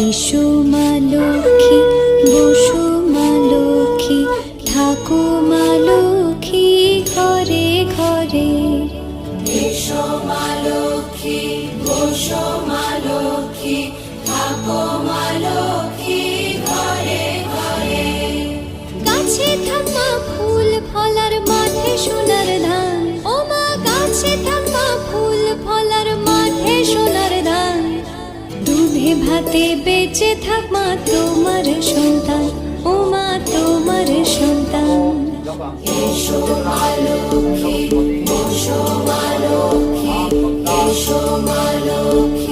এসো মা লক্ষ্মী, বসো মা লক্ষ্মী, থাকো মা লক্ষ্মী ঘরে ঘরে। এসো মা লক্ষ্মী, বসো মা লক্ষ্মী, থাকো মা লক্ষ্মী ঘরে ঘরে। গাছে থাকা ফুল ফলার মাঠে সোনার ধান, ও মা গাছে থাকা ফুল ফলার মাঠে সোনার ধান। দুধে ভাতে বেঁচে থাক মা তোমার সন্তান, ও মা তোমার সন্তান। এসো মা লক্ষ্মী, বসো মা লক্ষ্মী, এসো মা লক্ষ্মী।